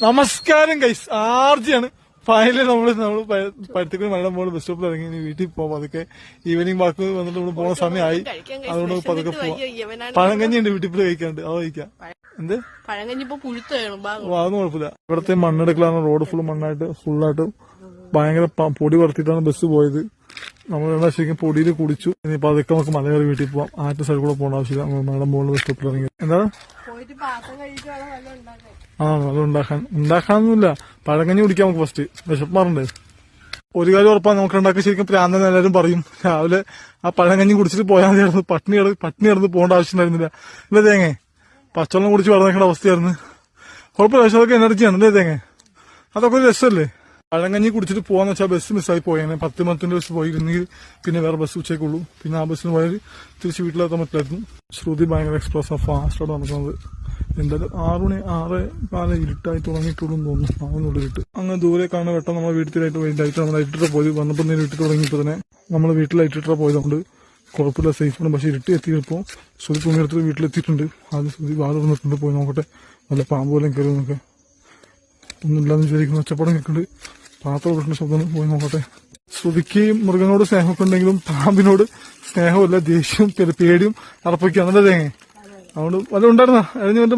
നമസ്കാരം guys, ആർജിയാണ്. Finally നമ്മള് പരുത്തിക്കുടി മലയുടെ മുകളിൽ ബസ് സ്റ്റോപ്പിൽ ഇറങ്ങി ഇനി വീട്ടിൽ പോവാം. അതൊക്കെ ഈവനിങ് വാക്ക് വന്നിട്ട് നമ്മൾ പോകുന്ന സമയമായി. അതുകൊണ്ട് പതുക്കെ പോവാം. പഴങ്കഞ്ഞി ഉണ്ട് വീട്ടിൽ കഴിക്കാണ്ട്, അത് കഴിക്കാം. എന്ത് അതൊന്നും കുഴപ്പമില്ല. ഇവിടത്തെ മണ്ണെടുക്കലാണ്. റോഡ് ഫുള്ളായിട്ട് ഭയങ്കര പൊടി പറത്തിയിട്ടാണ് ബസ് പോയത്. നമ്മൾ ശരിക്കും പൊടിയിൽ കുടിച്ചു. ഇനിയിപ്പോ അതൊക്കെ നമുക്ക് മല കയറി വീട്ടിൽ പോവാം. ആറ്റ സൈഡ് കൂടെ പോകേണ്ട ആവശ്യമില്ല. മലയുടെ മുകളിൽ ബസ് സ്റ്റോപ്പിൽ ഇറങ്ങി. എന്താണ് അത് ഉണ്ടാക്കാനൊന്നുമില്ല. പഴങ്കഞ്ഞി കുടിക്കാം നമുക്ക്. ഫസ്റ്റ് വിശപ്പാറുണ്ട്. ഒരു കാര്യം ഉറപ്പാണ്, നമുക്ക് ഉണ്ടാക്കി ശരിക്കും പ്രാന്തെന്ന് എല്ലാവരും പറയും. രാവിലെ ആ പഴങ്കഞ്ഞി കുടിച്ചിട്ട് പോയാൽ മതിയായിരുന്നു. പട്ടിണി കിടന്ന് പോകേണ്ട ആവശ്യമുണ്ടായിരുന്നില്ല. ഇല്ല തേങ്ങ പച്ചവെള്ളം കുടിച്ച് വളർന്നേക്കേണ്ട അവസ്ഥയായിരുന്നു. കുഴപ്പമില്ല, പക്ഷെ അതൊക്കെ എനർജിയാണ്. അല്ലേ തേങ്ങ? അതൊക്കെ ഒരു രസമല്ലേ? പഴങ്കഞ്ഞി കുടിച്ചിട്ട് പോകാന്ന് വെച്ചാൽ ബസ് മിസ്സായി പോയേനെ. 10 മിനിറ്റിന്റെ ബസ് പോയിരുന്നെങ്കിൽ പിന്നെ വേറെ ബസ് ഉച്ചയ്ക്കുള്ളൂ. പിന്നെ ആ ബസ്സിന് പോയാൽ തിരിച്ച് വീട്ടിലെത്താൻ പറ്റില്ലായിരുന്നു. ശ്രുതി ഭയങ്കര എക്സ്പ്രസ് ഫാസ്റ്റാണ് നടക്കുന്നത്. എന്തായാലും 6 മണി 6:15 ഇരുട്ടായി തുടങ്ങിയിട്ടുള്ളൂ തോന്നുന്നു. ആവുന്നുള്ളൂ ഇരുട്ട്. അങ്ങനെ ദൂരെ കാണുന്ന വെട്ടം നമ്മളെ വീട്ടിലായിട്ട് നമ്മൾ ലൈറ്റിട്ടാ പോയി. വന്നപ്പോൾ നേരെ ഇട്ടിട്ട് തുടങ്ങിയപ്പോൾ തന്നെ നമ്മൾ വീട്ടിൽ ലൈറ്റിട്ടാ പോയതുകൊണ്ട് കുഴപ്പമില്ല, സേഫാണ്. പക്ഷെ ഇരുട്ടി എത്തിയപ്പോൾ ശ്രുതി തുണി എടുത്തിട്ട് വീട്ടിലെത്തിയിട്ടുണ്ട്. ആദ്യം ശ്രുതി വാതിൽ തുറന്നിട്ടുണ്ട്. പോയി നോക്കട്ടെ വല്ല പാമ്പ് പോലും കയറി നോക്കെ. ഒന്നുമില്ലാന്ന് വിചാരിക്കുന്ന ഒച്ചപ്പാടും കേൾക്കുന്നുണ്ട്. പാത്രം കിട്ടുന്ന ശബ്ദം. പോയി നോക്കട്ടെ. ശ്രുതിക്ക് മൃഗങ്ങളോട് സ്നേഹമൊക്കെ ഉണ്ടെങ്കിലും പാമ്പിനോട് സ്നേഹമില്ല, ദേഷ്യവും പേടിയും അറപ്പൊക്കെയാണ്. തേങ്ങ അതുകൊണ്ട് വല്ല ഉണ്ടായിരുന്ന വന്ന്